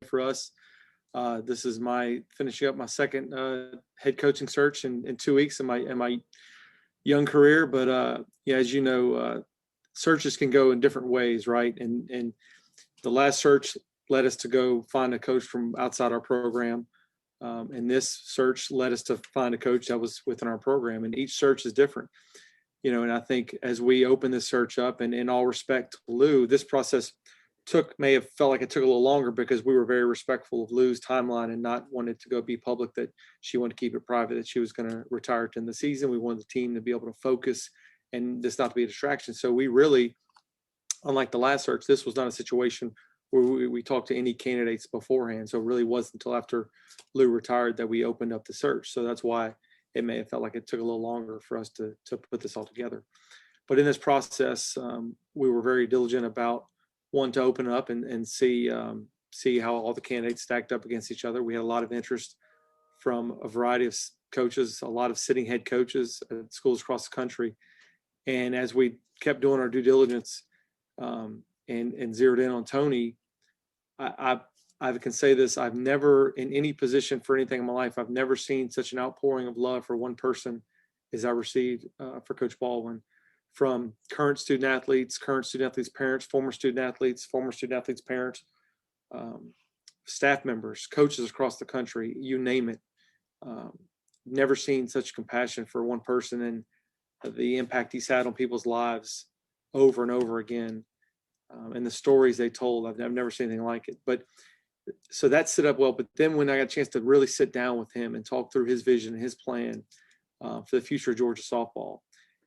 for us. This is finishing up my second head coaching search in 2 weeks in my young career. But yeah, as you know, searches can go in different ways, right? And the last search led us to go find a coach from outside our program. And this search led us to find a coach that was within our program. And each search is different, and I think as we open this search up, and in all respect to Lou, this process may have felt like it took a little longer because we were very respectful of Lou's timeline and not wanted to go be public that she wanted to keep it private, that she was going to retire at the end of the season. We wanted the team to be able to focus and this not to be a distraction. So we really, unlike the last search, this was not a situation where we talked to any candidates beforehand. So it really wasn't until after Lou retired that we opened up the search. So that's why it may have felt like it took a little longer for us to put this all together. But in this process, we were very diligent about wanting to open up and see how all the candidates stacked up against each other. We had a lot of interest from a variety of coaches, a lot of sitting head coaches at schools across the country. And as we kept doing our due diligence and zeroed in on Tony, I can say this: I've never, in any position for anything in my life, I've never seen such an outpouring of love for one person as I received for Coach Baldwin, from current student athletes parents, former student athletes parents, staff members, coaches across the country, you name it. Never seen such compassion for one person and the impact he's had on people's lives over and over again. And the stories they told, I've never seen anything like it. But so that set up well. But then when I got a chance to really sit down with him and talk through his vision, his plan for the future of Georgia softball,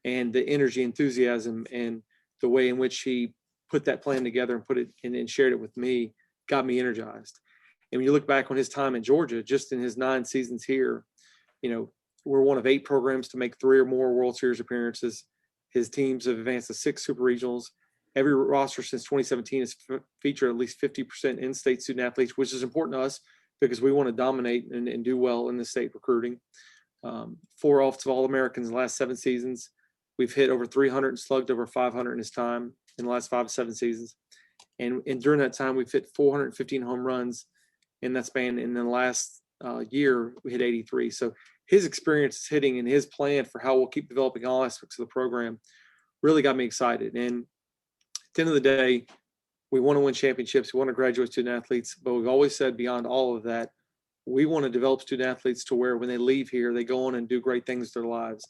and the energy, enthusiasm, and the way in which he put that plan together and put it and shared it with me, got me energized. And when you look back on his time in Georgia, just in his 9 seasons here, we're one of 8 programs to make 3 or more World Series appearances. His teams have advanced to 6 super regionals. Every roster since 2017 has featured at least 50% in-state student athletes, which is important to us because we want to dominate and do well in the state recruiting. 4 offensive All-Americans in the last 7 seasons. We've hit over 300 and slugged over 500 in his time in the last 5 to 7 seasons. And during that time, we've hit 415 home runs in that span. And in the last year, we hit 83. So his experience hitting and his plan for how we'll keep developing all aspects of the program really got me excited. And at the end of the day, we want to win championships. We want to graduate student athletes. But we've always said beyond all of that, we want to develop student athletes to where when they leave here, they go on and do great things with their lives,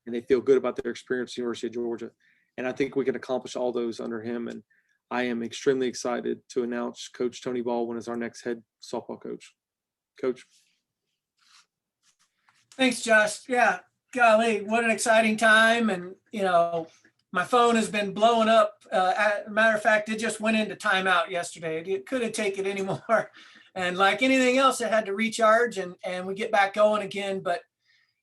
and they feel good about their experience at the University of Georgia. And I think we can accomplish all those under him. And I am extremely excited to announce Coach Tony Baldwin as our next head softball coach. Coach. Thanks, Josh. Yeah, golly, what an exciting time. And, my phone has been blowing up. As a matter of fact, it just went into timeout yesterday. It couldn't take it anymore. And like anything else, it had to recharge and we get back going again. But,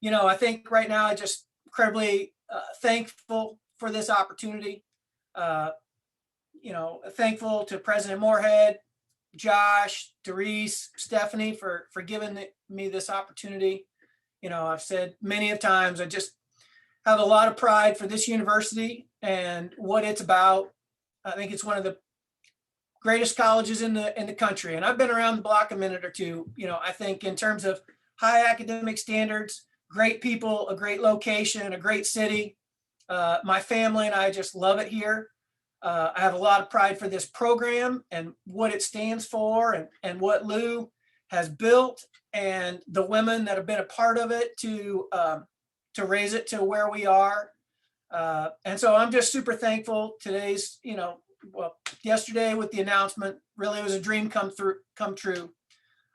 I think right now I just incredibly thankful for this opportunity. Thankful to President Moorhead, Josh, Doris, Stephanie for giving me this opportunity. I've said many of times, I just have a lot of pride for this university and what it's about. I think it's one of the greatest colleges in the country. And I've been around the block a minute or two. I think in terms of high academic standards, great people, a great location, a great city. My family and I just love it here. I have a lot of pride for this program and what it stands for and what Lou has built and the women that have been a part of it to raise it to where we are. And so I'm just super thankful. Today's, yesterday with the announcement, really was a dream come true.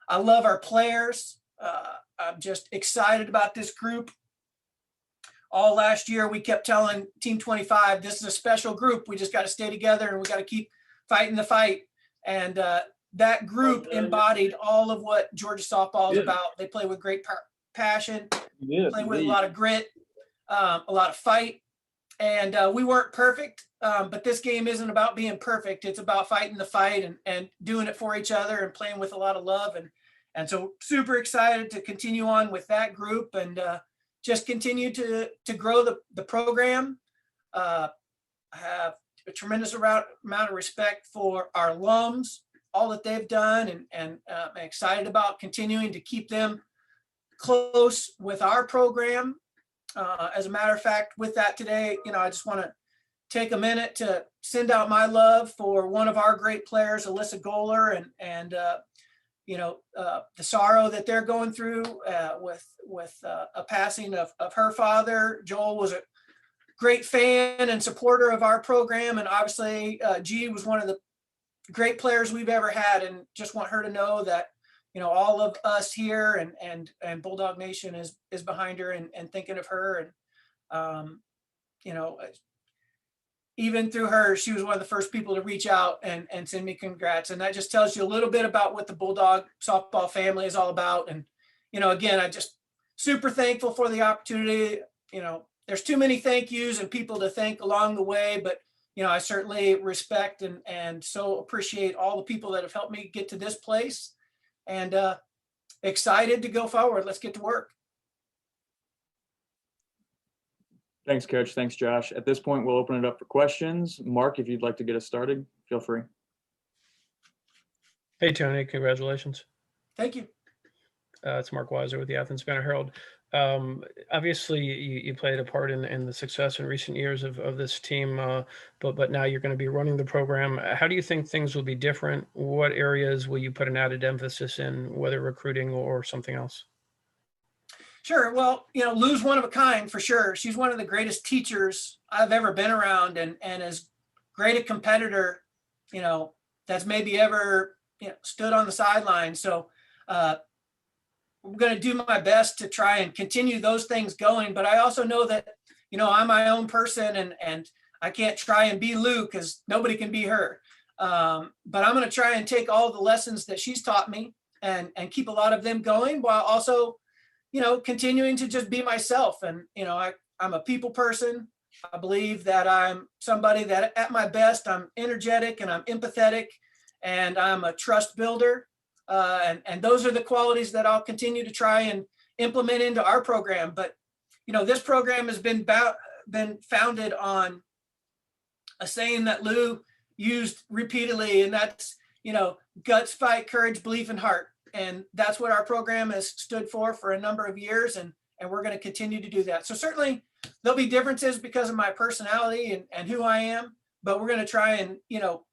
I love our players. I'm just excited about this group. All last year, we kept telling Team 25, this is a special group. We just got to stay together and we got to keep fighting the fight. And that group embodied all of what Georgia softball is about. They play with great passion, play with a lot of grit, a lot of fight. And we weren't perfect, but this game isn't about being perfect. It's about fighting the fight and doing it for each other and playing with a lot of love. And so super excited to continue on with that group and just continue to grow the program. I have a tremendous amount of respect for our alums, all that they've done, and I'm excited about continuing to keep them close with our program. As a matter of fact, with that today, I just want to take a minute to send out my love for one of our great players, Alyssa Goler, and the sorrow that they're going through with a passing of her father. Joel was a great fan and supporter of our program, and obviously G was one of the great players we've ever had, and just want her to know that all of us here and Bulldog Nation is behind her and thinking of her. And even through her, she was one of the first people to reach out and send me congrats. And that just tells you a little bit about what the Bulldog softball family is all about. And, again, I just super thankful for the opportunity. There's too many thank yous and people to thank along the way, but, I certainly respect and so appreciate all the people that have helped me get to this place, and excited to go forward. Let's get to work. Thanks, Coach. Thanks, Josh. At this point, we'll open it up for questions. Mark, if you'd like to get us started, feel free. Hey, Tony, congratulations. Thank you. It's Mark Weiser with the Athens Banner-Herald. Obviously, you played a part in the success in recent years of this team, but now you're going to be running the program. How do you think things will be different? What areas will you put an added emphasis in, whether recruiting or something else? Sure. Well, Lou's one of a kind for sure. She's one of the greatest teachers I've ever been around, and as great a competitor, that's maybe ever, stood on the sidelines. So I'm going to do my best to try and continue those things going. But I also know that, I'm my own person, and I can't try and be Lou because nobody can be her. But I'm going to try and take all the lessons that she's taught me and keep a lot of them going, while also, continuing to just be myself. And, I'm a people person. I believe that I'm somebody that at my best, I'm energetic and I'm empathetic and I'm a trust builder. And those are the qualities that I'll continue to try and implement into our program. But, this program has been founded on a saying that Lou used repeatedly, and that's, guts, fight, courage, belief, and heart. And that's what our program has stood for a number of years, and we're going to continue to do that. So certainly there'll be differences because of my personality and who I am, but we're going to try and,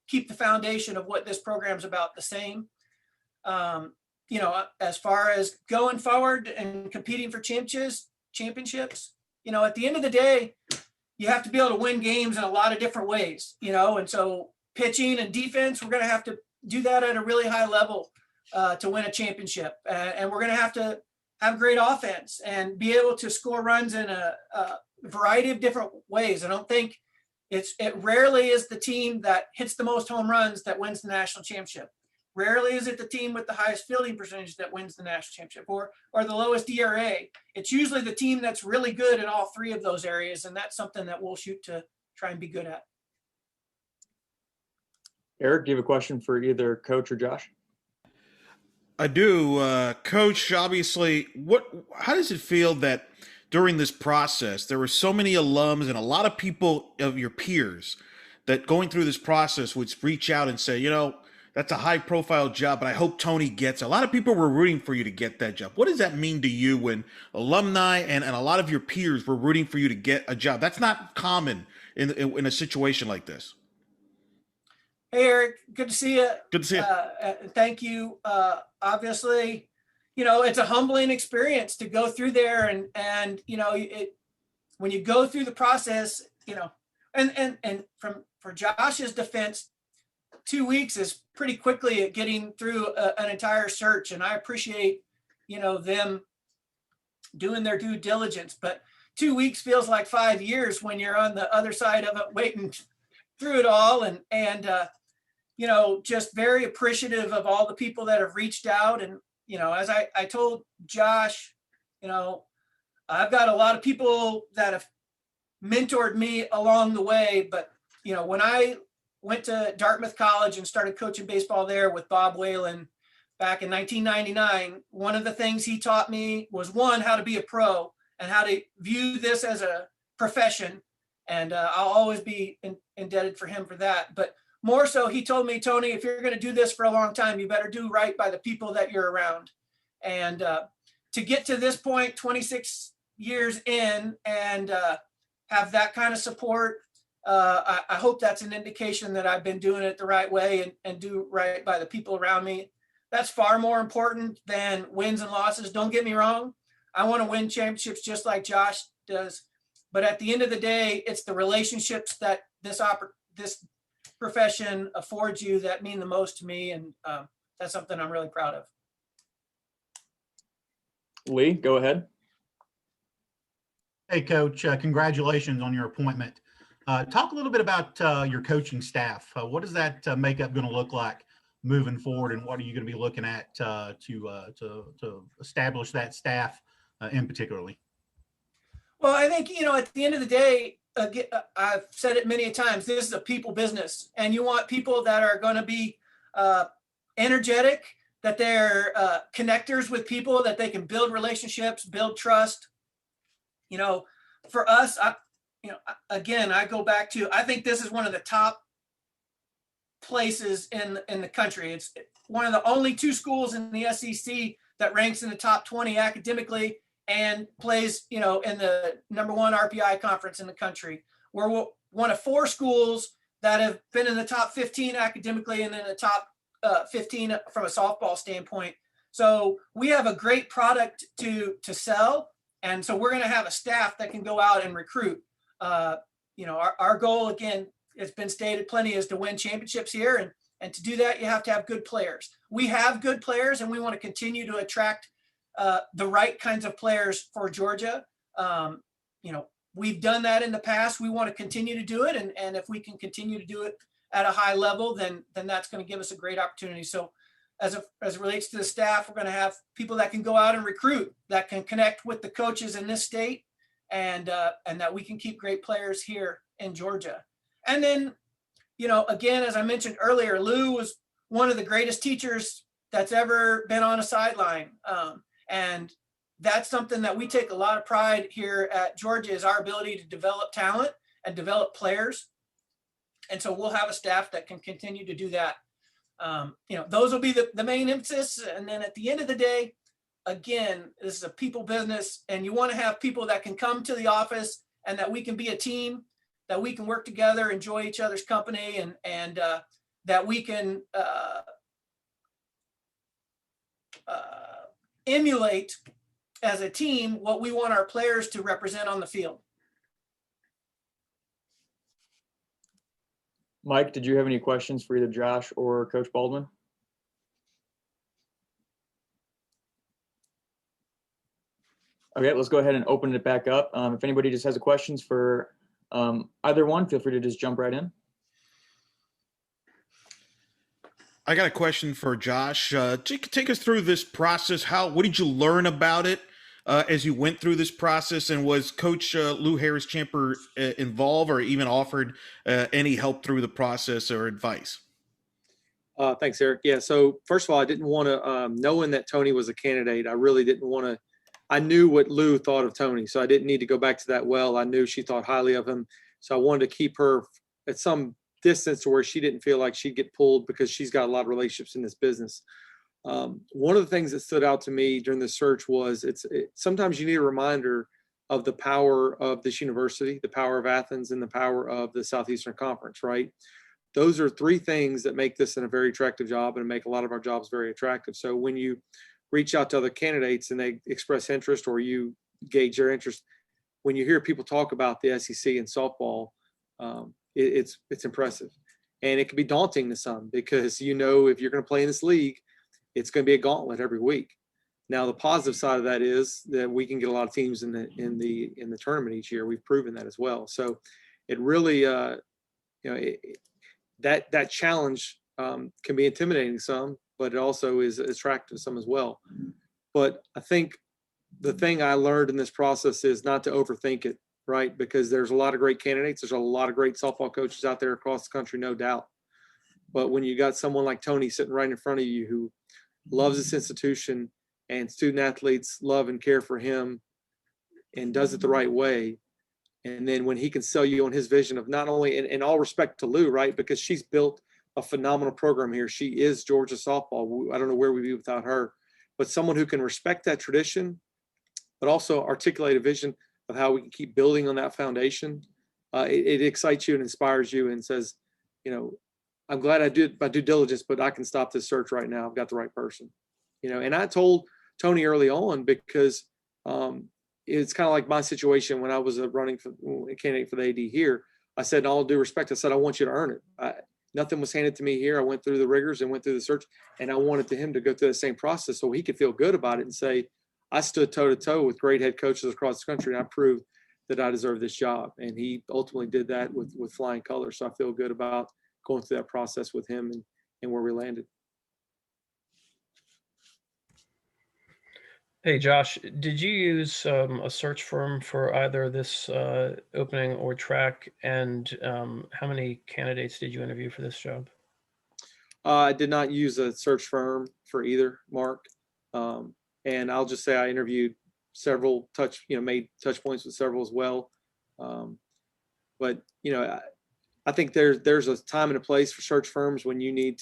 keep the foundation of what this program's about the same. As far as going forward and competing for championships, at the end of the day, you have to be able to win games in a lot of different ways, and so pitching and defense, we're going to have to do that at a really high level to win a championship. And we're going to have great offense and be able to score runs in a variety of different ways. I don't think it rarely is the team that hits the most home runs that wins the national championship. Rarely is it the team with the highest fielding percentage that wins the national championship or the lowest ERA. It's usually the team that's really good in all three of those areas, and that's something that we'll shoot to try and be good at. Eric, do you have a question for either Coach or Josh? I do. Coach, obviously, how does it feel that during this process, there were so many alums and a lot of people of your peers that going through this process would reach out and say, that's a high profile job, but I hope Tony gets it. A lot of people were rooting for you to get that job. What does that mean to you when alumni and a lot of your peers were rooting for you to get a job? That's not common in a situation like this. Hey, Eric, good to see you. Good to see you. Thank you. Obviously, it's a humbling experience to go through there, and when you go through the process, and for Josh's defense, 2 weeks is pretty quickly at getting through an entire search, and I appreciate them doing their due diligence, but 2 weeks feels like 5 years when you're on the other side of it waiting through it all, and just very appreciative of all the people that have reached out. And as I told Josh, I've got a lot of people that have mentored me along the way, but when I went to Dartmouth College and started coaching baseball there with Bob Whalen back in 1999. One of the things he taught me was, one, how to be a pro and how to view this as a profession. And I'll always be indebted for him for that. But more so, he told me, Tony, if you're going to do this for a long time, you better do right by the people that you're around. And to get to this point, 26 years in, and have that kind of support, I hope that's an indication that I've been doing it the right way and do right by the people around me. That's far more important than wins and losses. Don't get me wrong. I want to win championships just like Josh does. But at the end of the day, it's the relationships that this profession affords you that mean the most to me. And that's something I'm really proud of. Lee, go ahead. Hey, Coach, congratulations on your appointment. Talk a little bit about your coaching staff. What is that makeup going to look like moving forward, and what are you going to be looking at to establish that staff in particularly? Well, I think, at the end of the day, I've said it many times, this is a people business, and you want people that are going to be energetic, that they're connectors with people, that they can build relationships, build trust. For us, again, I go back to, I think this is one of the top places in the country. It's one of the only 2 schools in the SEC that ranks in the top 20 academically and plays, in the #1 RPI conference in the country. We're one of 4 schools that have been in the top 15 academically and in the top 15 from a softball standpoint. So we have a great product to sell. And so we're going to have a staff that can go out and recruit. Our goal, again, it's been stated plenty, is to win championships here. And to do that, you have to have good players. We have good players, and we want to continue to attract the right kinds of players for Georgia. We've done that in the past. We want to continue to do it. And if we can continue to do it at a high level, then that's going to give us a great opportunity. So as it relates to the staff, we're going to have people that can go out and recruit, that can connect with the coaches in this state, and that we can keep great players here in Georgia. And then, again, as I mentioned earlier, Lou was one of the greatest teachers that's ever been on a sideline. And that's something that we take a lot of pride here at Georgia, is our ability to develop talent and develop players. And so we'll have a staff that can continue to do that. Those will be the main emphasis. And then at the end of the day, again, this is a people business, and you want to have people that can come to the office and that we can be a team, that we can work together, enjoy each other's company, and that we can emulate as a team what we want our players to represent on the field. Mike, did you have any questions for either Josh or Coach Baldwin? Okay, let's go ahead and open it back up. If anybody just has a questions for either one, feel free to just jump right in. I got a question for Josh. Take us through this process. What did you learn about it as you went through this process? And was Coach Lou Harris-Champer involved or even offered any help through the process or advice? Thanks, Eric. Yeah. So first of all, I didn't want to, knowing that Tony was a candidate, I really didn't want to. I knew what Lou thought of Tony, so I didn't need to go back to that well. I knew she thought highly of him, so I wanted to keep her at some distance to where she didn't feel like she'd get pulled, because she's got a lot of relationships in this business. One of the things that stood out to me during the search was sometimes you need a reminder of the power of this university, the power of Athens, and the power of the Southeastern Conference, right? Those are 3 things that make this a very attractive job and make a lot of our jobs very attractive. So when you reach out to other candidates and they express interest, or you gauge their interest, when you hear people talk about the SEC and softball, it's impressive. And it can be daunting to some, because if you're going to play in this league, it's going to be a gauntlet every week. Now, the positive side of that is that we can get a lot of teams in the tournament each year. We've proven that as well. So it really, that challenge can be intimidating to some, but it also is attractive to some as well. But I think the thing I learned in this process is not to overthink it, right? Because there's a lot of great candidates. There's a lot of great softball coaches out there across the country, no doubt. But when you got someone like Tony sitting right in front of you who loves this institution, and student athletes love and care for him and does it the right way, and then when he can sell you on his vision of not only, in all respect to Lou, right? Because she's built a phenomenal program here. She is Georgia softball. I don't know where we'd be without her, but someone who can respect that tradition, but also articulate a vision of how we can keep building on that foundation. It excites you and inspires you and says, I'm glad I did my due diligence, but I can stop this search right now. I've got the right person, and I told Tony early on because it's kind of like my situation when I was running for a candidate for the AD here. I said, in all due respect, I said, I want you to earn it. Nothing was handed to me here. I went through the rigors and went through the search, and I wanted him to go through the same process so he could feel good about it and say, I stood toe to toe with great head coaches across the country, and I proved that I deserve this job. And he ultimately did that with flying colors. So I feel good about going through that process with him and where we landed. Hey, Josh, did you use a search firm for either this opening or track? And how many candidates did you interview for this job? I did not use a search firm for either, Mark. And I'll just say I interviewed several made touch points with several as well. But I think there's a time and a place for search firms when you need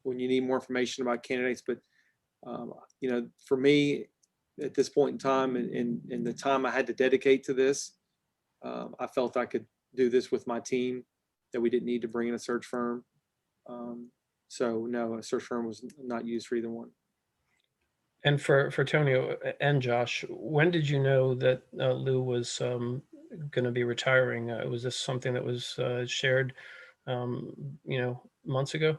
when you need more information about candidates. But for me, at this point in time and the time I had to dedicate to this, I felt I could do this with my team, that we didn't need to bring in a search firm. So no, a search firm was not used for either one. And for Tony and Josh, when did you know that Lou was going to be retiring? Was this something that was shared, months ago?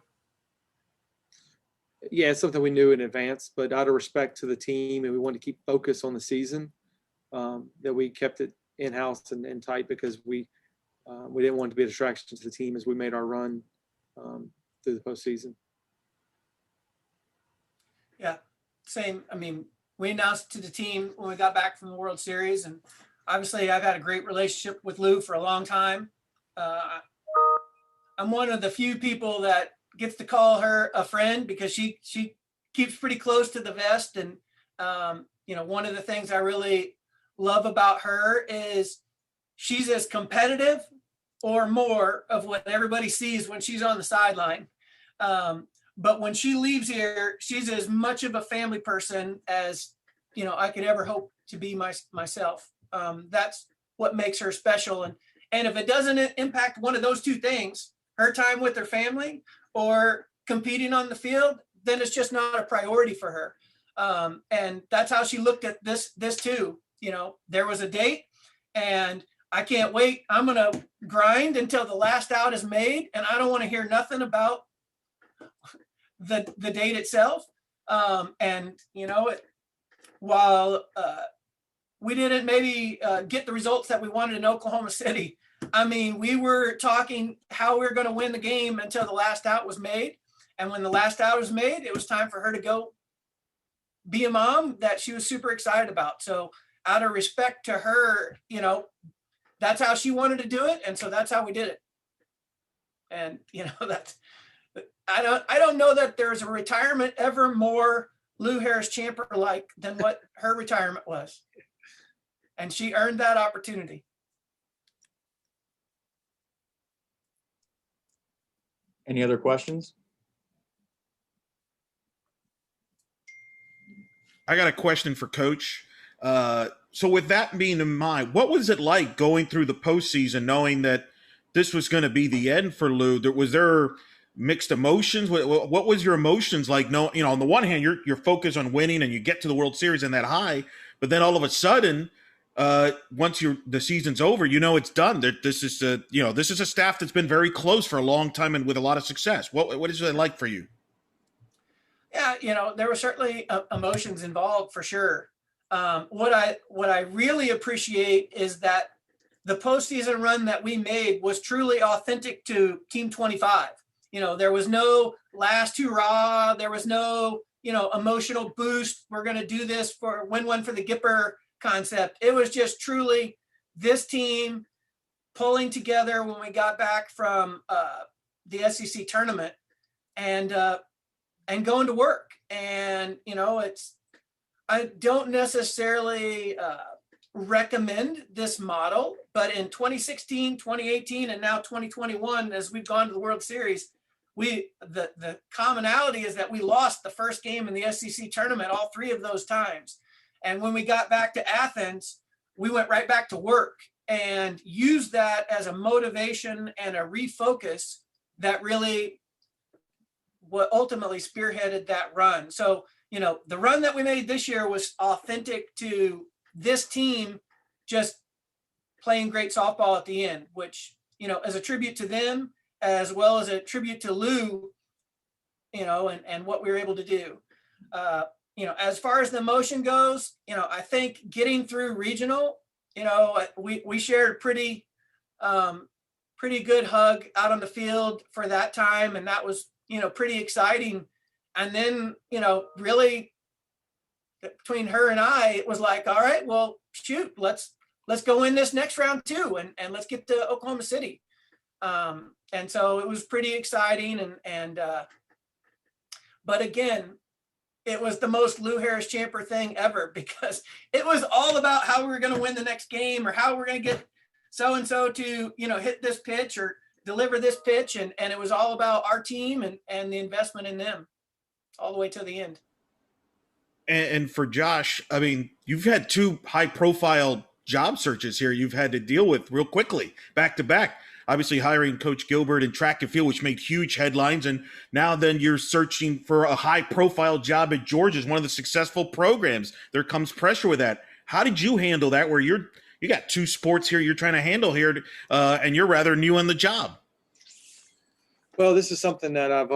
Yeah, it's something we knew in advance, but out of respect to the team, and we wanted to keep focus on the season, that we kept it in-house and tight because we didn't want to be a distraction to the team as we made our run through the postseason. Yeah, same. I mean, we announced to the team when we got back from the World Series, and obviously I've had a great relationship with Lou for a long time. I'm one of the few people that gets to call her a friend because she keeps pretty close to the vest. And, one of the things I really love about her is she's as competitive or more of what everybody sees when she's on the sideline. But when she leaves here, she's as much of a family person as, I could ever hope to be myself. That's what makes her special. And if it doesn't impact one of those two things, her time with her family or competing on the field, then it's just not a priority for her. And that's how she looked at this too. There was a date and I can't wait. I'm going to grind until the last out is made. And I don't want to hear nothing about the date itself. While we didn't maybe get the results that we wanted in Oklahoma City, I mean, we were talking how we were going to win the game until the last out was made. And when the last out was made, it was time for her to go be a mom that she was super excited about. So out of respect to her, that's how she wanted to do it. And so that's how we did it. And, I don't know that there's a retirement ever more Lou Harris Champer like than what her retirement was. And she earned that opportunity. Any other questions? I got a question for Coach. So with that being in mind, what was it like going through the postseason, knowing that this was going to be the end for Lou? Was there mixed emotions? What was your emotions like? No, on the one hand, you're focused on winning and you get to the World Series and that high, but then all of a sudden, once the season's over, it's done. This is a staff that's been very close for a long time and with a lot of success. What is it like for you? Yeah, there were certainly emotions involved for sure. What I really appreciate is that the postseason run that we made was truly authentic to Team 25. There was no last hurrah. There was no, emotional boost. We're going to do this for win one for the Gipper concept. It was just truly this team pulling together when we got back from the SEC tournament and going to work. And, I don't necessarily recommend this model, but in 2016, 2018, and now 2021, as we've gone to the World Series, the commonality is that we lost the first game in the SEC tournament all three of those times. And when we got back to Athens, we went right back to work and used that as a motivation and a refocus that really what ultimately spearheaded that run. So, you know, the run that we made this year was authentic to this team just playing great softball at the end, which, you know, as a tribute to them, as well as a tribute to Lou, you know, and what we were able to do. You know, as far as the emotion goes, you know, I think getting through regional, you know, we shared a pretty good hug out on the field for that time. And that was, you know, pretty exciting. And then, you know, really between her and I, it was like, all right, well, shoot, let's go in this next round too. And let's get to Oklahoma City. And so it was pretty exciting. But again, it was the most Lou Harris Champer thing ever, because it was all about how we were going to win the next game, or how we're going to get so-and-so to, you know, hit this pitch or deliver this pitch. And it was all about our team and the investment in them all the way to the end. And for Josh, I mean, you've had two high-profile job searches here you've had to deal with real quickly, back to back. Obviously hiring Coach Gilbert in track and field, which made huge headlines. And now then you're searching for a high-profile job at Georgia's, one of the successful programs. There comes pressure with that. How did you handle that, where you got two sports here you're trying to handle here, and you're rather new on the job? Well, this is something that I've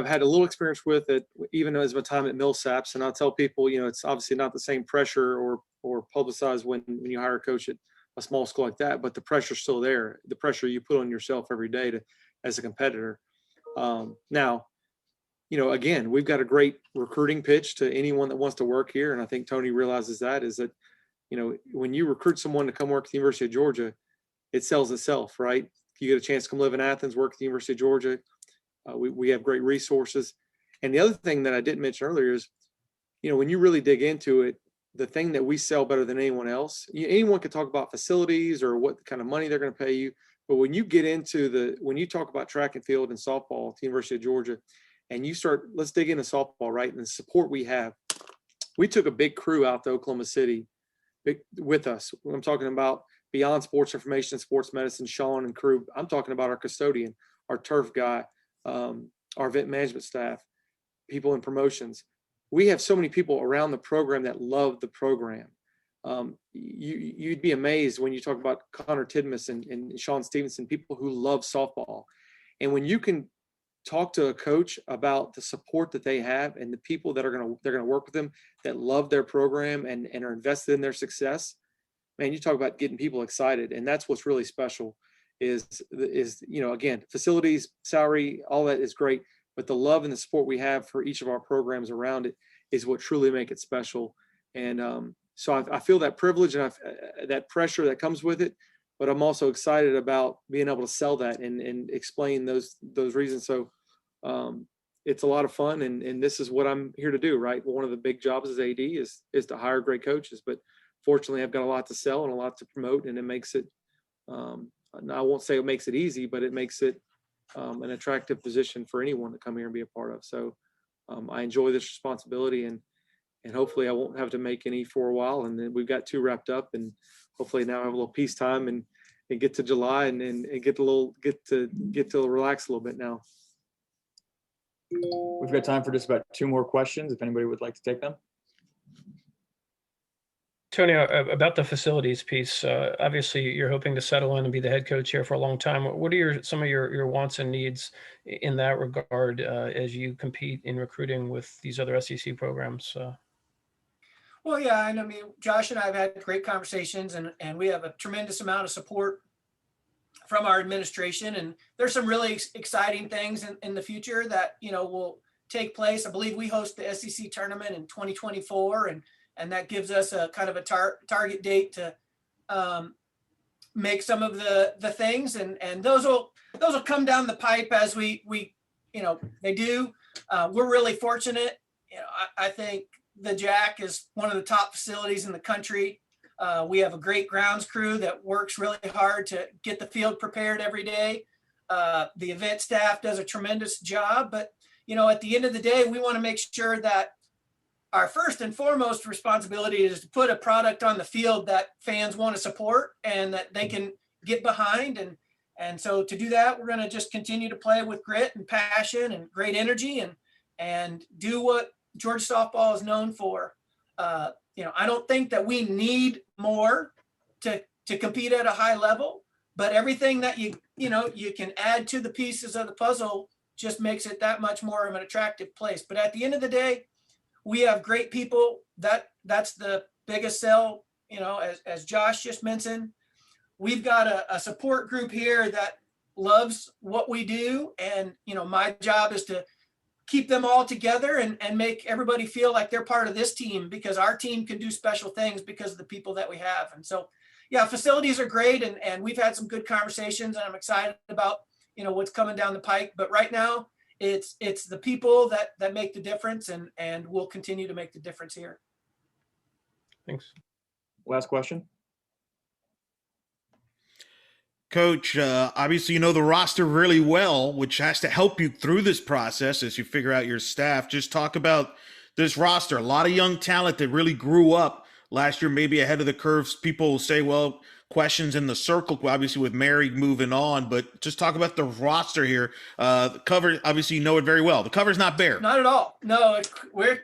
had a little experience with it, even as my time at Millsaps. And I'll tell people, you know, it's obviously not the same pressure or publicized when you hire a coach at a small school like that, but the pressure's still there. The pressure you put on yourself every day as a competitor. Now, you know, again, we've got a great recruiting pitch to anyone that wants to work here. And I think Tony realizes that, is that, you know, when you recruit someone to come work at the University of Georgia, it sells itself, right? You get a chance to come live in Athens, work at the University of Georgia. We have great resources. And the other thing that I didn't mention earlier is, you know, when you really dig into it, the thing that we sell better than anyone else, anyone can talk about facilities or what kind of money they're going to pay you. But when you get into when you talk about track and field and softball at the University of Georgia, and you start, let's dig into softball, right? And the support we have. We took a big crew out to Oklahoma City with us. I'm talking about beyond sports information, sports medicine, Sean and crew. I'm talking about our custodian, our turf guy, our event management staff, people in promotions. We have so many people around the program that love the program. You'd be amazed when you talk about Connor Tidmus and Sean Stevenson, people who love softball. And when you can talk to a coach about the support that they have and the people that they're going to work with them that love their program and are invested in their success, man, you talk about getting people excited. And that's what's really special is, you know, again, facilities, salary, all that is great, but the love and the support we have for each of our programs around it is what truly make it special. And so I feel that privilege and that pressure that comes with it, but I'm also excited about being able to sell that and explain those reasons. So it's a lot of fun, and this is what I'm here to do, right? One of the big jobs as AD is to hire great coaches, but fortunately I've got a lot to sell and a lot to promote, and it makes it, I won't say it makes it easy, but it makes it an attractive position for anyone to come here and be a part of. So I enjoy this responsibility, and hopefully I won't have to make any for a while. And then we've got two wrapped up, and hopefully now I have a little peace time and get to July and get to relax a little bit now. We've got time for just about two more questions, if anybody would like to take them. Tony, about the facilities piece, obviously you're hoping to settle in and be the head coach here for a long time. What are some of your wants and needs in that regard as you compete in recruiting with these other SEC programs? Well, yeah, and I mean, Josh and I have had great conversations, and we have a tremendous amount of support from our administration. And there's some really exciting things in the future that, you know, will take place. I believe we host the SEC tournament in 2024, and that gives us a kind of a target date to make some of the things, and those will come down the pipe as we you know, they do. We're really fortunate. You know, I think the Jack is one of the top facilities in the country. We have a great grounds crew that works really hard to get the field prepared every day. The event staff does a tremendous job, but at the end of the day, we want to make sure that our first and foremost responsibility is to put a product on the field that fans want to support and that they can get behind. And so to do that, we're going to just continue to play with grit and passion and great energy and do what Georgia softball is known for. I don't think that we need more to compete at a high level, but everything that you can add to the pieces of the puzzle just makes it that much more of an attractive place. But at the end of the day, we have great people. That's the biggest sell, as Josh just mentioned. We've got a support group here that loves what we do. And, my job is to keep them all together and make everybody feel like they're part of this team, because our team can do special things because of the people that we have. And so, yeah, facilities are great. And we've had some good conversations, and I'm excited about, what's coming down the pike. But right now it's the people that make the difference, and we'll continue to make the difference here. Thanks. Last question. Coach, obviously you know the roster really well, which has to help you through this process as you figure out your staff. Just talk about this roster. A lot of young talent that really grew up last year, maybe ahead of the curves. People will say, well, questions in the circle, obviously with Mary moving on, but just talk about the roster here. The cover, obviously you know it very well. The cover's not bare. Not at all. No, we're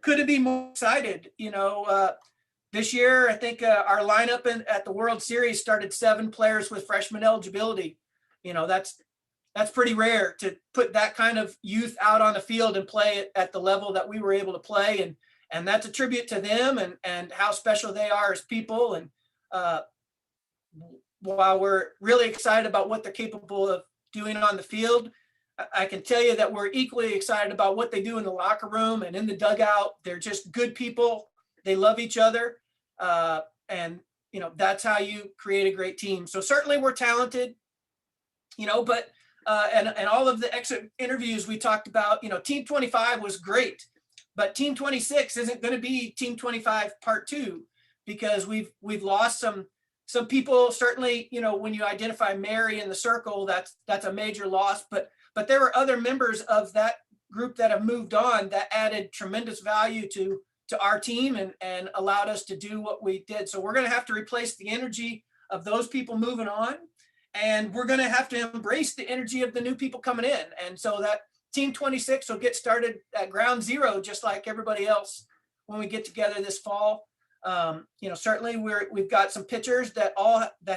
couldn't be more excited. This year, I think our lineup at the World Series started 7 players with freshman eligibility. That's pretty rare to put that kind of youth out on the field and play at the level that we were able to play. And that's a tribute to them and how special they are as people. And while we're really excited about what they're capable of doing on the field, I can tell you that we're equally excited about what they do in the locker room and in the dugout. They're just good people. They love each other. And that's how you create a great team. So certainly we're talented, but and all of the exit interviews we talked about, Team 25 was great, but Team 26 isn't going to be Team 25 Part 2, because we've lost some people. Certainly, when you identify Mary in the circle, that's a major loss, but there were other members of that group that have moved on that added tremendous value to our team and allowed us to do what we did. So we're going to have to replace the energy of those people moving on, and we're going to have to embrace the energy of the new people coming in. And so that Team 26 will get started at ground zero, just like everybody else, when we get together this fall. Certainly we've got some pitchers that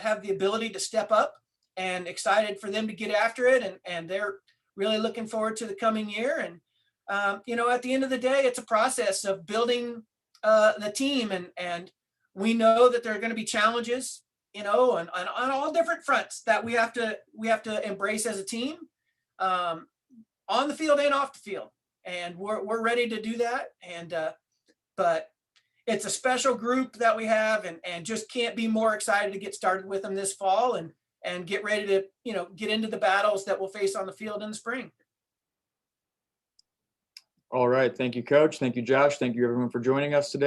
have the ability to step up, and excited for them to get after it. And they're really looking forward to the coming year. And, at the end of the day, it's a process of building the team. And we know that there are going to be challenges, and on all different fronts that we have to embrace as a team, on the field and off the field. And we're ready to do that. And, but it's a special group that we have, and just can't be more excited to get started with them this fall and get ready to, get into the battles that we'll face on the field in the spring. All right. Thank you, Coach. Thank you, Josh. Thank you, everyone, for joining us today.